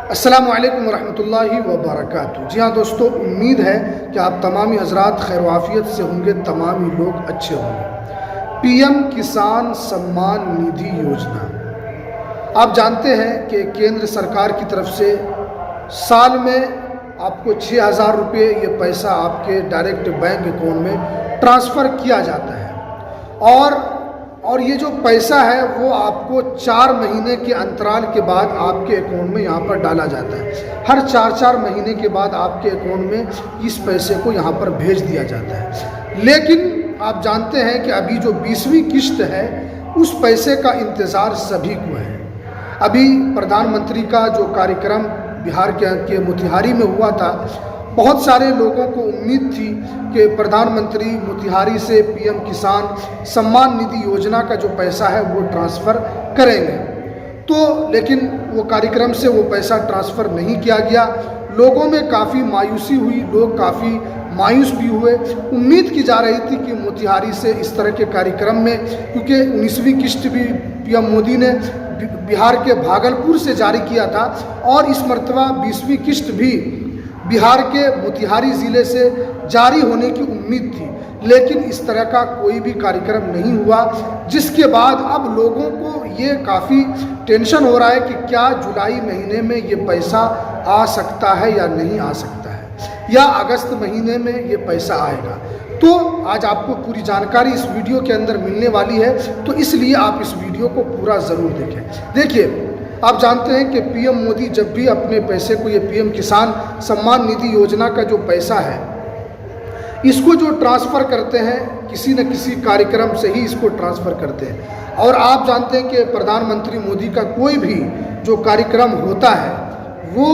अस्सलामु अलैकुम वरहमतुल्लाहि वबरकातुहू। जी हाँ दोस्तों, उम्मीद है कि आप तमामी हजरात खैर वाफियत से होंगे, तमामी लोग अच्छे होंगे। पीएम किसान सम्मान निधि योजना, आप जानते हैं कि केंद्र सरकार की तरफ से साल में आपको 6,000 रुपये ये पैसा आपके डायरेक्ट बैंक अकाउंट में ट्रांसफ़र किया जाता है। और ये जो पैसा है वो आपको 4 महीने के अंतराल के बाद आपके अकाउंट में यहाँ पर डाला जाता है। हर 4 महीने के बाद आपके अकाउंट में इस पैसे को यहाँ पर भेज दिया जाता है। लेकिन आप जानते हैं कि अभी जो 20वीं किस्त है उस पैसे का इंतज़ार सभी को है। अभी प्रधानमंत्री का जो कार्यक्रम बिहार के मोतिहारी में हुआ था, बहुत सारे लोगों को उम्मीद थी कि प्रधानमंत्री मोतिहारी से पीएम किसान सम्मान निधि योजना का जो पैसा है वो ट्रांसफ़र करेंगे। लेकिन वो कार्यक्रम से वो पैसा ट्रांसफ़र नहीं किया गया। लोगों में काफ़ी मायूसी हुई, लोग काफ़ी मायूस भी हुए। उम्मीद की जा रही थी कि मोतिहारी से इस तरह के कार्यक्रम में, क्योंकि 19वीं किस्त भी पीएम मोदी ने बिहार के भागलपुर से जारी किया था और इस मरतबा 20वीं किस्त भी बिहार के मोतिहारी ज़िले से जारी होने की उम्मीद थी। लेकिन इस तरह का कोई भी कार्यक्रम नहीं हुआ, जिसके बाद अब लोगों को ये काफ़ी टेंशन हो रहा है कि क्या जुलाई महीने में ये पैसा आ सकता है या नहीं आ सकता है, या अगस्त महीने में ये पैसा आएगा। तो आज आपको पूरी जानकारी इस वीडियो के अंदर मिलने वाली है, तो इसलिए आप इस वीडियो को पूरा ज़रूर देखें। देखिए, आप जानते हैं कि पीएम मोदी जब भी अपने पैसे को, ये पीएम किसान सम्मान निधि योजना का जो पैसा है, इसको जो ट्रांसफ़र करते हैं, किसी न किसी कार्यक्रम से ही इसको ट्रांसफ़र करते हैं। और आप जानते हैं कि प्रधानमंत्री मोदी का कोई भी जो कार्यक्रम होता है वो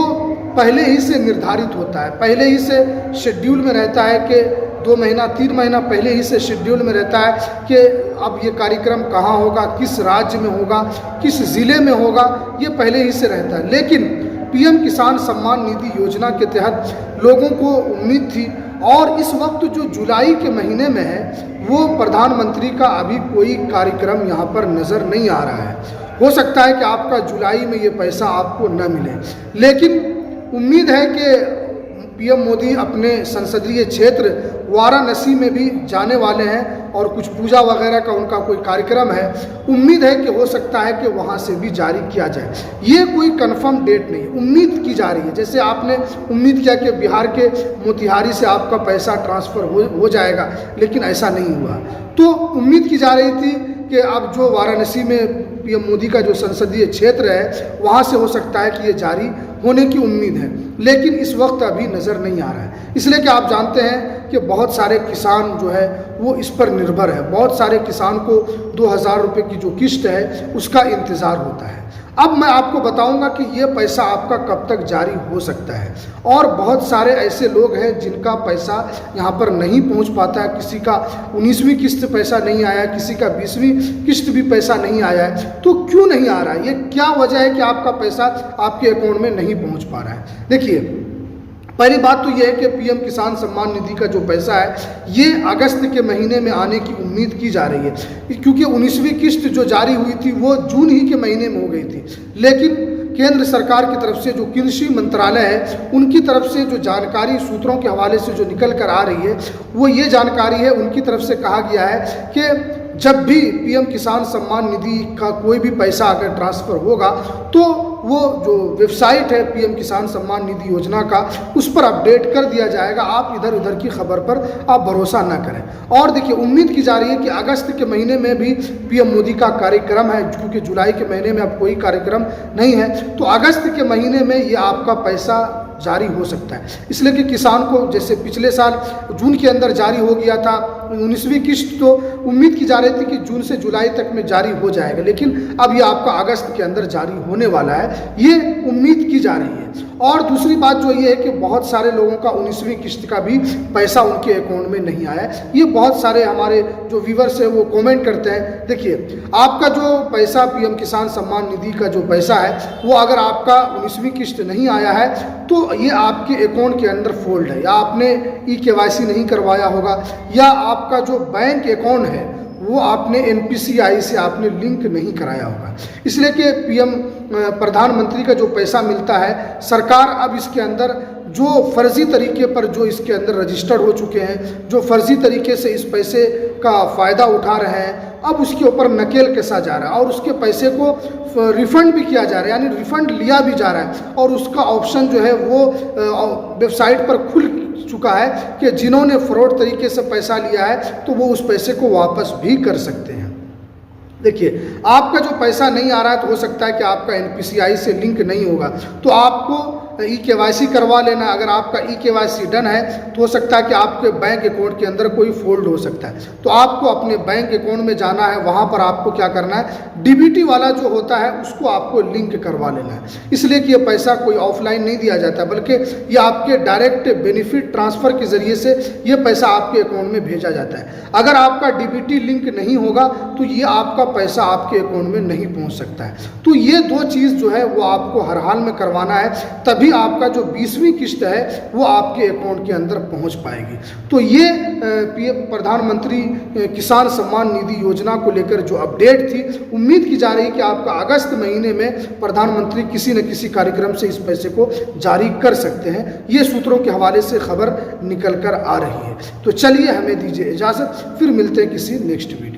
पहले ही से निर्धारित होता है, पहले ही से शेड्यूल में रहता है कि 2 महीना 3 महीना पहले ही से शेड्यूल में रहता है कि अब ये कार्यक्रम कहाँ होगा, किस राज्य में होगा, किस ज़िले में होगा, ये पहले ही से रहता है। लेकिन पीएम किसान सम्मान निधि योजना के तहत लोगों को उम्मीद थी, और इस वक्त जो जुलाई के महीने में है वो प्रधानमंत्री का अभी कोई कार्यक्रम यहाँ पर नज़र नहीं आ रहा है। हो सकता है कि आपका जुलाई में ये पैसा आपको न मिले, लेकिन उम्मीद है कि पीएम मोदी अपने संसदीय क्षेत्र वाराणसी में भी जाने वाले हैं और कुछ पूजा वगैरह का उनका कोई कार्यक्रम है। उम्मीद है कि हो सकता है कि वहाँ से भी जारी किया जाए। ये कोई कंफर्म डेट नहीं, उम्मीद की जा रही है। जैसे आपने उम्मीद किया कि बिहार के मोतिहारी से आपका पैसा ट्रांसफ़र हो जाएगा, लेकिन ऐसा नहीं हुआ। तो उम्मीद की जा रही थी कि अब जो वाराणसी में पीएम मोदी का जो संसदीय क्षेत्र है वहाँ से हो सकता है कि ये जारी होने की उम्मीद है, लेकिन इस वक्त अभी नज़र नहीं आ रहा है। इसलिए कि आप जानते हैं कि बहुत सारे किसान जो है वो इस पर निर्भर है। बहुत सारे किसान को 2,000 रुपये की जो किस्त है उसका इंतज़ार होता है। अब मैं आपको बताऊंगा कि ये पैसा आपका कब तक जारी हो सकता है, और बहुत सारे ऐसे लोग हैं जिनका पैसा यहाँ पर नहीं पहुँच पाता है। किसी का 19वीं किस्त पैसा नहीं आया है, किसी का 20वीं किस्त भी पैसा नहीं आया है। तो क्यों नहीं आ रहा है, ये क्या वजह है कि आपका पैसा आपके अकाउंट में नहीं पहुँच पा रहा है? देखिए, पहली बात तो ये है कि पीएम किसान सम्मान निधि का जो पैसा है ये अगस्त के महीने में आने की उम्मीद की जा रही है, क्योंकि 19वीं किस्त जो जारी हुई थी वो जून ही के महीने में हो गई थी। लेकिन केंद्र सरकार की तरफ से जो कृषि मंत्रालय है उनकी तरफ से जो जानकारी सूत्रों के हवाले से जो निकल कर आ रही है वो ये जानकारी है, उनकी तरफ से कहा गया है कि जब भी पीएम किसान सम्मान निधि का कोई भी पैसा अगर ट्रांसफ़र होगा तो वो जो वेबसाइट है पीएम किसान सम्मान निधि योजना का, उस पर अपडेट कर दिया जाएगा। आप इधर उधर की खबर पर आप भरोसा ना करें। और देखिए, उम्मीद की जा रही है कि अगस्त के महीने में भी पीएम मोदी का कार्यक्रम है, क्योंकि जुलाई के महीने में अब कोई कार्यक्रम नहीं है, तो अगस्त के महीने में ये आपका पैसा जारी हो सकता है। इसलिए कि किसान को, जैसे पिछले साल जून के अंदर जारी हो गया था 19वीं किस्त, तो उम्मीद की जा रही थी कि जून से जुलाई तक में जारी हो जाएगा, लेकिन अब ये आपका अगस्त के अंदर जारी होने वाला है, ये उम्मीद की जा रही है। और दूसरी बात जो ये है कि बहुत सारे लोगों का 19वीं किस्त का भी पैसा उनके अकाउंट में नहीं आया है। ये बहुत सारे हमारे जो व्यूवर्स है वो कमेंट करते हैं। देखिए, आपका जो पैसा पीएम किसान सम्मान निधि का जो पैसा है वो अगर आपका 19वीं किस्त नहीं आया है तो ये आपके अकाउंट के अंदर फोल्ड है, या आपने ई-केवाईसी नहीं करवाया होगा, या आपका जो बैंक अकाउंट है वो आपने NPCI से आपने लिंक नहीं कराया होगा। इसलिए कि PM प्रधानमंत्री का जो पैसा मिलता है, सरकार अब इसके अंदर जो फर्जी तरीके पर जो इसके अंदर रजिस्टर्ड हो चुके हैं, जो फर्जी तरीके से इस पैसे का फ़ायदा उठा रहे हैं, अब उसके ऊपर नकेल कसा जा रहा है और उसके पैसे को रिफ़ंड भी किया जा रहा है, यानी रिफ़ंड लिया भी जा रहा है। और उसका ऑप्शन जो है वो वेबसाइट पर खुल चुका है कि जिन्होंने फ्रॉड तरीके से पैसा लिया है तो वो उस पैसे को वापस भी कर सकते हैं। देखिए, आपका जो पैसा नहीं आ रहा है तो हो सकता है कि आपका NPCI से लिंक नहीं होगा, तो आपको eKYC करवा लेना। अगर आपका eKYC डन है तो हो सकता है कि आपके बैंक अकाउंट के अंदर कोई फोल्ड हो सकता है, तो आपको अपने बैंक अकाउंट में जाना है, वहाँ पर आपको क्या करना है, DBT वाला जो होता है उसको आपको लिंक करवा लेना है। इसलिए कि ये पैसा कोई ऑफलाइन नहीं दिया जाता, बल्कि ये आपके डायरेक्ट बेनिफिट ट्रांसफ़र के ज़रिए से ये पैसा आपके अकाउंट में भेजा जाता है। अगर आपका DBT लिंक नहीं होगा तो ये आपका पैसा आपके अकाउंट में नहीं पहुंच सकता है। तो ये दो चीज़ जो है वो आपको हर हाल में करवाना है, तभी आपका जो 20वीं किस्त है वो आपके अकाउंट के अंदर पहुंच पाएगी। तो ये प्रधानमंत्री किसान सम्मान निधि योजना को लेकर जो अपडेट थी, उम्मीद की जा रही है कि आपका अगस्त महीने में प्रधानमंत्री किसी न किसी कार्यक्रम से इस पैसे को जारी कर सकते हैं। ये सूत्रों के हवाले से खबर निकल कर आ रही है। तो चलिए, हमें दीजिए इजाज़त, फिर मिलते हैं किसी नेक्स्ट वीडियो।